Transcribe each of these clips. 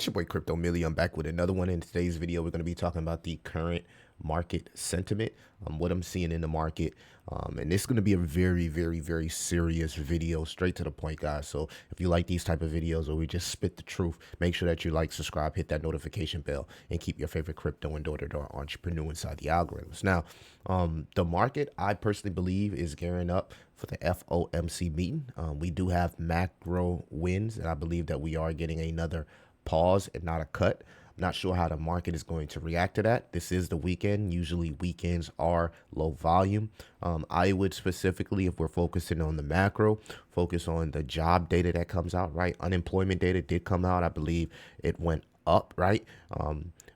your boy Crypto Millie. I'm back with another one. In today's video, we're going to be talking about the current market sentiment, what I'm seeing in the market. And this is going to be a very serious video, straight to the point, guys. So if you like these type of videos where we just spit the truth, make sure that you like, subscribe, hit that notification bell, and keep your favorite crypto and door-to-door entrepreneur inside the algorithms. Now, the market, I personally believe, is gearing up for the FOMC meeting. We do have macro wins, and I believe that we are getting another pause and not a cut. I'm not sure how the market is going to react to that. This is the weekend. Usually weekends are low volume. I would specifically, if we're focusing on the macro, focus on the job data that comes out, right? Unemployment data did come out. I believe it went up, right?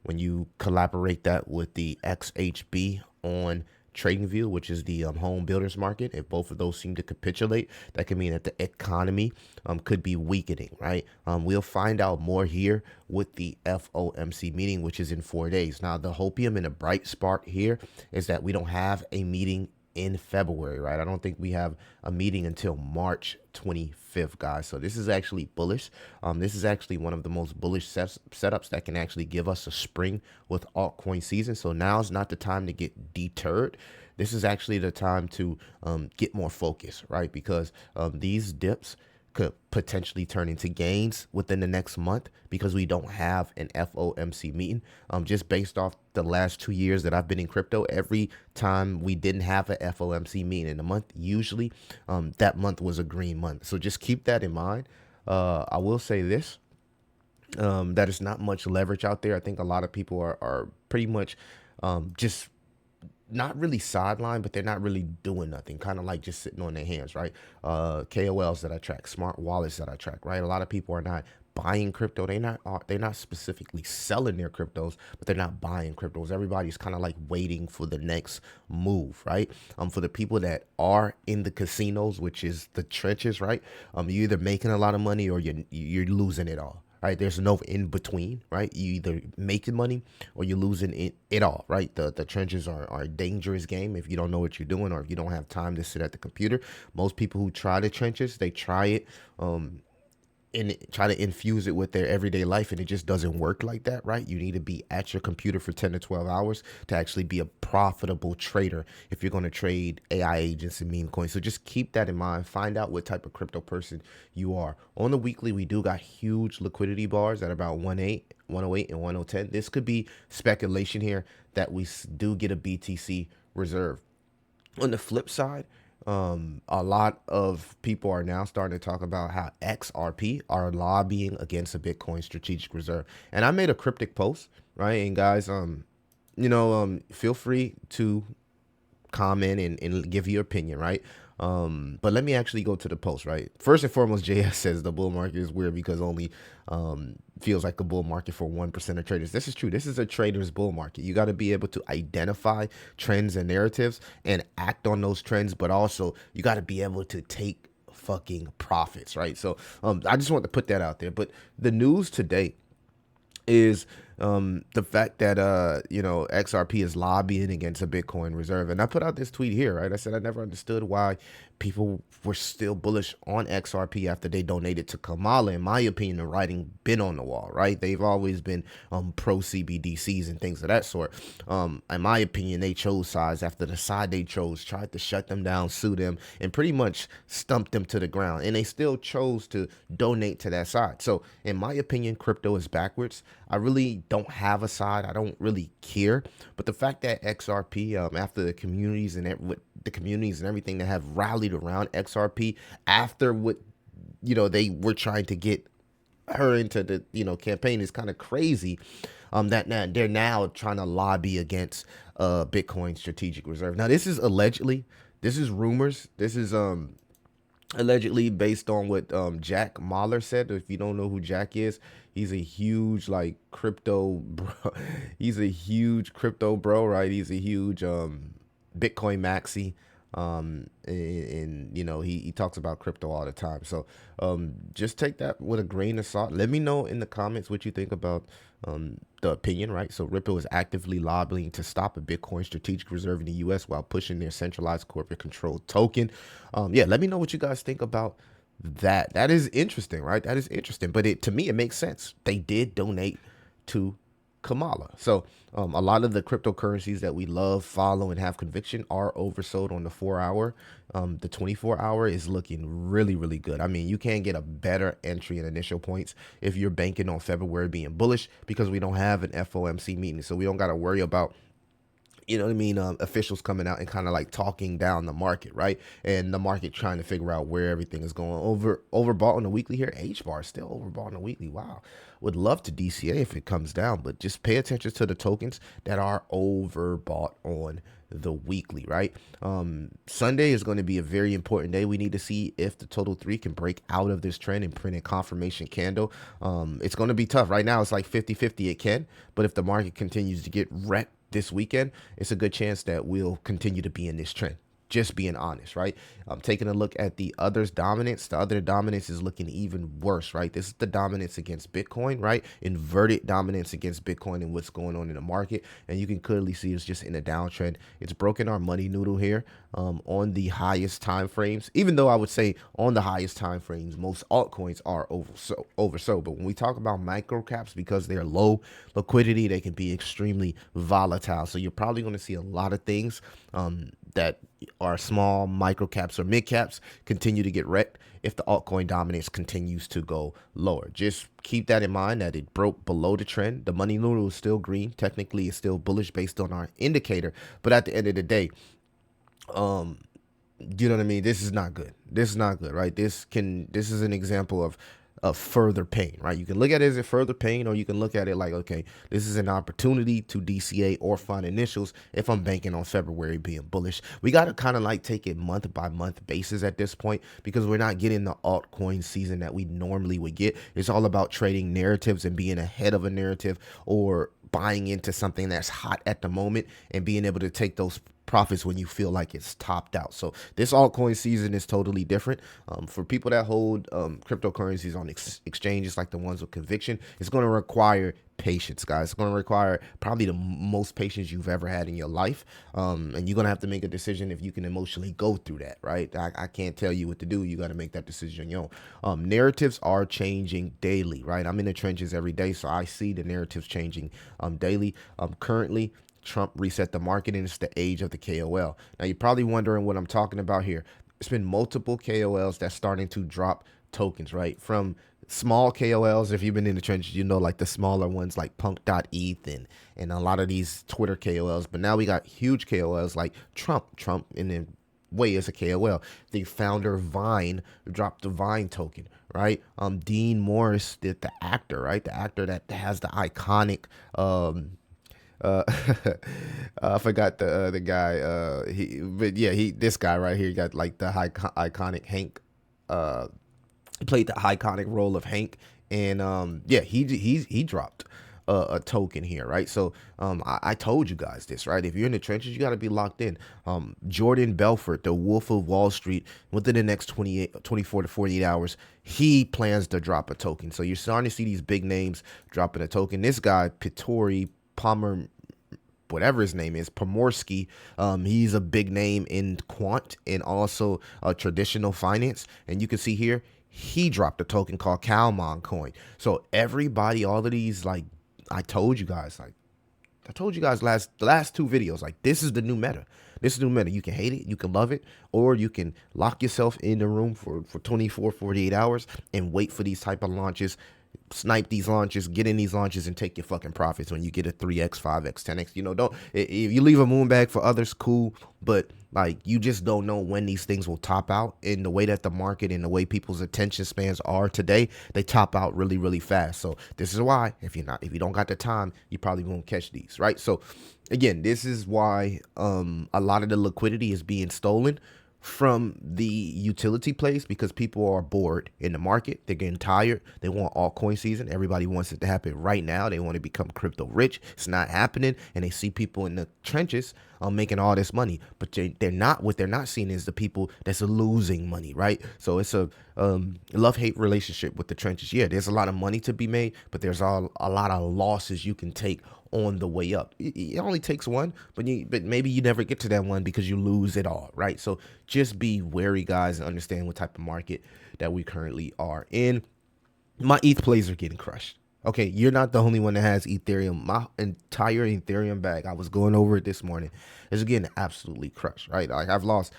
When you collaborate that with the XHB on TradingView, which is the home builders market, if both of those seem to capitulate, that could mean that the economy could be weakening, right? We'll find out more here with the FOMC meeting, which is in 4 days. Now, the hopium and the bright spark here is that we don't have a meeting in February, right? I don't think we have a meeting until March 25th, guys. So this is actually bullish. This is actually one of the most bullish setups that can actually give us a spring with altcoin season. So now's not the time to get deterred. This is actually the time to get more focused, right? Because these dips could potentially turn into gains within the next month because we don't have an FOMC meeting. Just based off the last 2 years that I've been in crypto, every time we didn't have a FOMC meeting in a month, usually that month was a green month. So just keep that in mind. I will say this, that is not much leverage out there. I think a lot of people are pretty much just not really sidelined, but they're not really doing nothing, kind of like just sitting on their hands, right? KOLs that I track, smart wallets that I track, right? A lot of people are not buying crypto. They're not specifically selling their cryptos, but they're not buying cryptos. Everybody's kind of like waiting for the next move, right? For the people that are in the casinos, which is the trenches, right? You're either making a lot of money or you're losing it all. Right, there's no in between, right? You either making money or you're losing it all, right? The trenches are a dangerous game if you don't know what you're doing or if you don't have time to sit at the computer. Most people who try the trenches, they try it and try to infuse it with their everyday life, and it just doesn't work like that, right? You need to be at your computer for 10 to 12 hours to actually be a profitable trader if you're going to trade AI agents and meme coins. So just keep that in mind. Find out what type of crypto person you are. On the weekly, we do got huge liquidity bars at about 108, 108 and 110. This could be speculation here that we do get a BTC reserve. On the flip side, a lot of people are now starting to talk about how XRP are lobbying against a Bitcoin strategic reserve. And I made a cryptic post, right? And guys, feel free to comment and give your opinion, right? But let me actually go to the post, right? First and foremost, JS says the bull market is weird because only feels like a bull market for 1% of traders. This is true. This is a trader's bull market. You got to be able to identify trends and narratives and act on those trends, but also you got to be able to take fucking profits, right? So I just want to put that out there. But the news today is the fact that XRP is lobbying against a Bitcoin reserve. And I put out this tweet here, right? I said I never understood why people were still bullish on XRP after they donated to Kamala. In my opinion, the writing been on the wall, right? They've always been pro CBDCs and things of that sort. In my opinion, they chose sides after the side they chose tried to shut them down, sue them, and pretty much stump them to the ground. And they still chose to donate to that side. So in my opinion, crypto is backwards. I really don't have a side. I don't really care. But the fact that XRP, after the communities and everything that have rallied around XRP after what they were trying to get her into the campaign is kind of crazy. That now they're now trying to lobby against Bitcoin strategic reserve. Now this is allegedly, this is rumors. This is allegedly based on what Jack Mahler said. If you don't know who Jack is, he's a huge crypto bro. He's a huge crypto bro, right? He's a huge Bitcoin maxi. And he talks about crypto all the time. So just take that with a grain of salt. Let me know in the comments what you think about the opinion, right? So Ripple is actively lobbying to stop a Bitcoin strategic reserve in the US while pushing their centralized corporate controlled token. Yeah, let me know what you guys think about That is interesting, right? That is interesting. But to me, it makes sense. They did donate to Kamala. So a lot of the cryptocurrencies that we love, follow, and have conviction are oversold on the 4 hour. The 24 hour is looking really, really good. I mean, you can't get a better entry and initial points if you're banking on February being bullish, because we don't have an FOMC meeting. So we don't got to worry about, you know what I mean, officials coming out and kind of like talking down the market, right? And the market trying to figure out where everything is going. Overbought on the weekly here. H bar still overbought on the weekly. Wow. Would love to DCA if it comes down, but just pay attention to the tokens that are overbought on the weekly, right? Sunday is going to be a very important day. We need to see if the total 3 can break out of this trend and print a confirmation candle. It's going to be tough. Right now it's like 50-50 it can, but if the market continues to get wrecked this weekend, it's a good chance that we'll continue to be in this trend. Just being honest, right? Taking a look at the others' dominance. The other dominance is looking even worse, right? This is the dominance against Bitcoin, right? Inverted dominance against Bitcoin and what's going on in the market. And you can clearly see it's just in a downtrend. It's broken our money noodle here on the highest time frames. Even though I would say on the highest time frames, most altcoins are oversold. But when we talk about micro caps, because they're low liquidity, they can be extremely volatile. So you're probably going to see a lot of things that are small micro caps or mid caps continue to get wrecked if the altcoin dominance continues to go lower. Just keep that in mind, that it broke below the trend. The money noodle is still green. Technically, it's still bullish based on our indicator. But at the end of the day, you know what I mean? This is not good. This is not good, right? This is an example of further pain, right? You can look at it as a further pain, or you can look at it like, okay, this is an opportunity to DCA or find initials if I'm banking on February being bullish. We got to kind of like take it month by month basis at this point, because we're not getting the altcoin season that we normally would get. It's all about trading narratives and being ahead of a narrative, or buying into something that's hot at the moment and being able to take those profits when you feel like it's topped out. So this altcoin season is totally different. For people that hold cryptocurrencies on exchanges like the ones with conviction, it's going to require patience, guys. It's going to require probably the most patience you've ever had in your life. And you're going to have to make a decision if you can emotionally go through that, right? I can't tell you what to do. You got to make that decision on your own. Narratives are changing daily, right? I'm in the trenches every day, so I see the narratives changing daily. Currently, Trump reset the market, and it's the age of the KOL. Now, you're probably wondering what I'm talking about here. It's been multiple KOLs that's starting to drop tokens, right? From small KOLs, if you've been in the trenches, you know, like the smaller ones like Punk.eth and a lot of these Twitter KOLs. But now we got huge KOLs like Trump in the way is a KOL. The founder of Vine dropped the Vine token, right? Dean Morris, the actor, right? The actor that has the iconic I forgot the guy. This guy right here got like the iconic Hank. He played the iconic role of Hank, and he dropped a token here, right? So I told you guys this, right? If you're in the trenches, you got to be locked in. Jordan Belfort, the Wolf of Wall Street, within the next 24 to 48 hours, he plans to drop a token. So you're starting to see these big names dropping a token. This guy, Pittori Palmer, whatever his name is, Pomorsky, he's a big name in quant and also traditional finance. And you can see here, he dropped a token called Calmon Coin. So everybody, all of these, like I told you guys the last two videos, like this is the new meta. This is the new meta. You can hate it, you can love it, or you can lock yourself in the room for 24, 48 hours and wait for these type of launches. Snipe these launches, get in these launches, and take your fucking profits when you get a 3x, 5x, 10x. You know, don't, if you leave a moon bag for others, cool, but like you just don't know when these things will top out. In the way that the market and the way people's attention spans are today, they top out really, really fast. So this is why if you don't got the time, you probably won't catch these, right? So again, this is why a lot of the liquidity is being stolen from the utility plays, because people are bored in the market. They're getting tired. They want altcoin season. Everybody wants it to happen right now. They want to become crypto rich. It's not happening, and they see people in the trenches making all this money, but they're not. What they're not seeing is the people that's losing money, right? So it's a love-hate relationship with the trenches. Yeah, there's a lot of money to be made, but there's a lot of losses you can take on the way up. It only takes one, but maybe you never get to that one because you lose it all, right? So just be wary, guys, and understand what type of market that we currently are in. My ETH plays are getting crushed. Okay, you're not the only one that has Ethereum. My entire Ethereum bag, I was going over it this morning, is getting absolutely crushed, right? Like I've lost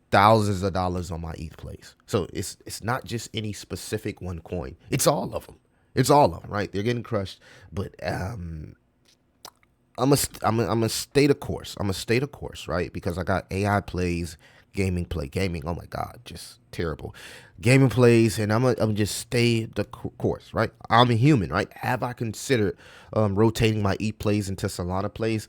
thousands of dollars on my ETH plays. So it's not just any specific one coin. It's all of them. It's all of them, right? They're getting crushed, but I'm a stay the course. I'm a stay the course, right? Because I got AI plays, gaming. Oh my God, just terrible. Gaming plays, and I'm just stay the course, right? I'm a human, right? Have I considered rotating my ETH plays into Solana plays?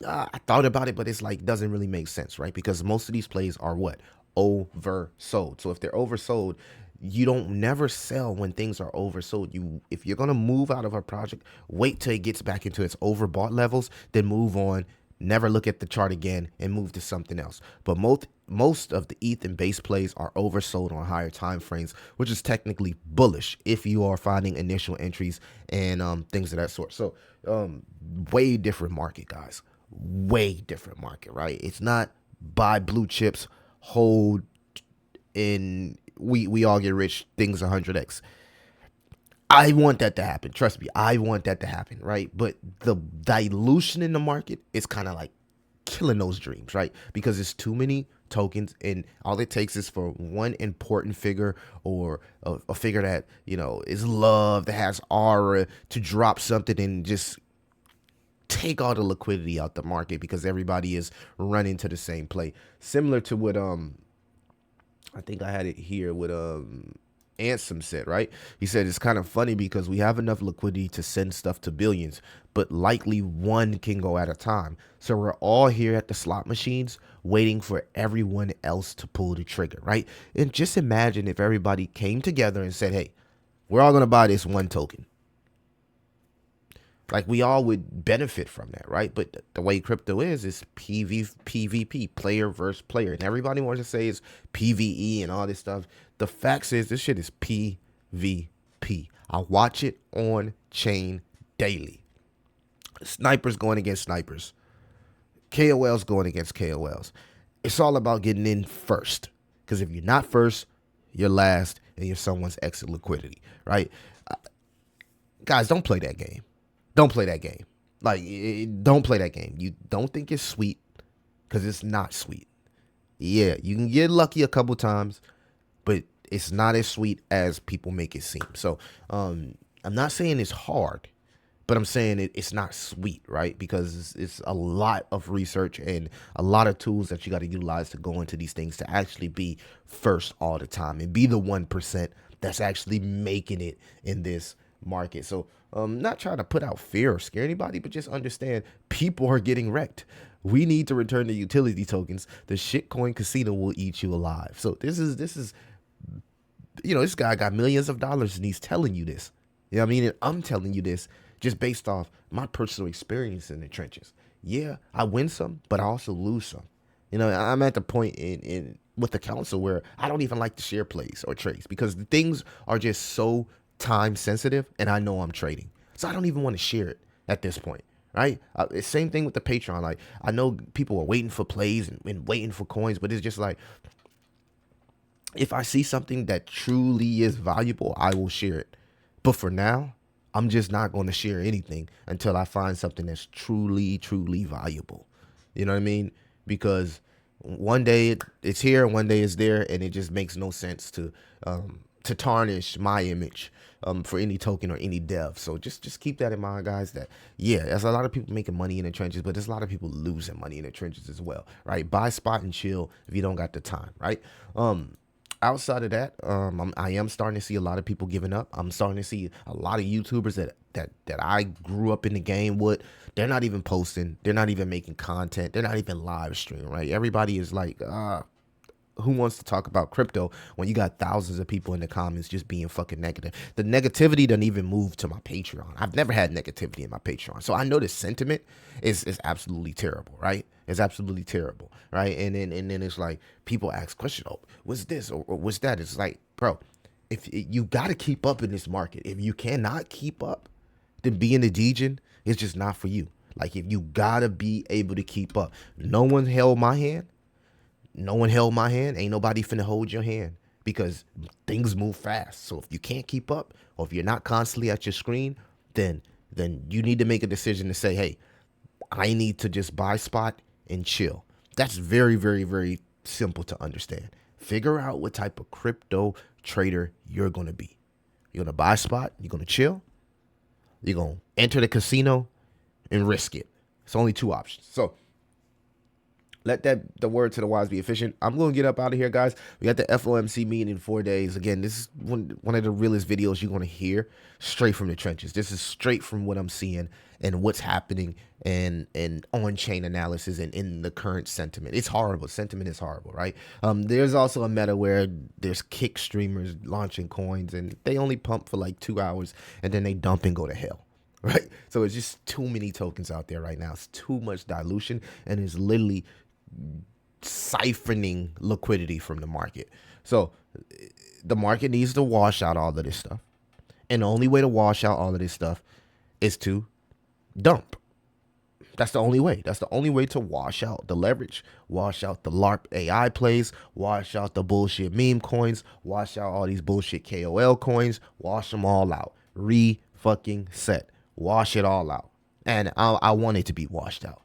I thought about it, but it's like doesn't really make sense, right? Because most of these plays are what? Oversold. So if they're oversold, you don't never sell when things are oversold. If you're gonna move out of a project, wait till it gets back into its overbought levels, then move on. Never look at the chart again and move to something else. But most of the ETH and base plays are oversold on higher time frames, which is technically bullish if you are finding initial entries and things of that sort. So way different market, guys. Way different market, right? It's not buy blue chips, hold in we all get rich, things 100x. I want that to happen. Trust me, I want that to happen, right? But the dilution in the market is kind of like killing those dreams, right? Because it's too many tokens, and all it takes is for one important figure or a figure that, you know, is loved, that has aura, to drop something and just take all the liquidity out the market because everybody is running to the same play. Similar to what I think I had it here with Ansem said, right? He said it's kind of funny because we have enough liquidity to send stuff to billions, but likely one can go at a time. So we're all here at the slot machines waiting for everyone else to pull the trigger, right? And just imagine if everybody came together and said, hey, we're all going to buy this one token. Like we all would benefit from that, right? But the way crypto is PvP, player versus player. And everybody wants to say it's PvE and all this stuff. The facts is this shit is PvP. I watch it on chain daily. Snipers going against snipers. KOLs going against KOLs. It's all about getting in first. Because if you're not first, you're last and you're someone's exit liquidity, right? Guys, don't play that game. Don't play that game. Like, don't play that game. You don't think it's sweet because it's not sweet. Yeah, you can get lucky a couple times, but it's not as sweet as people make it seem. So I'm not saying it's hard, but I'm saying it's not sweet, right? Because it's a lot of research and a lot of tools that you got to utilize to go into these things to actually be first all the time and be the 1% that's actually making it in this market. So not trying to put out fear or scare anybody, but just understand people are getting wrecked. We need to return the utility tokens. The shitcoin casino will eat you alive. So this is you know, this guy got millions of dollars and he's telling you this. You know what I mean? And I'm telling you this just based off my personal experience in the trenches. Yeah, I win some, but I also lose some. You know, I'm at the point in with the council where I don't even like to share plays or trades because the things are just so time sensitive and I know I'm trading. So I don't even want to share it at this point, right? Same thing with the Patreon. Like, I know people are waiting for plays and waiting for coins, but it's just like, if I see something that truly is valuable, I will share it. But for now, I'm just not going to share anything until I find something that's truly, truly valuable. You know what I mean? Because one day it's here, one day it's there, and it just makes no sense to tarnish my image for any token or any dev. So just keep that in mind, guys, that yeah, there's a lot of people making money in the trenches, but there's a lot of people losing money in the trenches as well, right? Buy spot and chill if you don't got the time, right? Outside of that, I am starting to see a lot of people giving up. I'm starting to see a lot of YouTubers that I grew up in the game with. They're not even posting. They're not even making content. They're not even live streaming, right? Everybody is like, who wants to talk about crypto when you got thousands of people in the comments just being fucking negative? The negativity doesn't even move to my Patreon. I've never had negativity in my Patreon. So I know the sentiment is absolutely terrible, right? It's absolutely terrible, right? And then it's like people ask questions, oh, what's this or what's that? It's like, bro, if you got to keep up in this market. If you cannot keep up, then being a degen is just not for you. Like, if you gotta be able to keep up. No one held my hand. No one held my hand. Ain't nobody finna hold your hand because things move fast. So if you can't keep up, or if you're not constantly at your screen, then you need to make a decision to say, hey, I need to just buy spot and chill. That's very, very, very simple to understand. Figure out what type of crypto trader you're gonna be. You're gonna buy spot, you're gonna chill, you're gonna enter the casino and risk it. It's only two options. So let the word to the wise be efficient. I'm going to get up out of here, guys. We got the FOMC meeting in 4 days. Again, this is one of the realest videos you're going to hear straight from the trenches. This is straight from what I'm seeing and what's happening and on-chain analysis and in the current sentiment. It's horrible. Sentiment is horrible, right? There's also a meta where there's kick streamers launching coins and they only pump for like 2 hours and then they dump and go to hell. Right? So it's just too many tokens out there right now. It's too much dilution and it's literally siphoning liquidity from the market. So the market needs to wash out all of this stuff. And the only way to wash out all of this stuff is to dump. That's the only way. That's the only way to wash out the leverage, wash out the LARP AI plays, wash out the bullshit meme coins, wash out all these bullshit KOL coins, wash them all out. Fucking set. Wash it all out. And I want it to be washed out,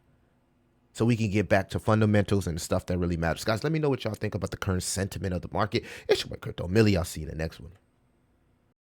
so we can get back to fundamentals and the stuff that really matters. Guys, let me know what y'all think about the current sentiment of the market. It's your boy Crypto Millie. I'll see you in the next one.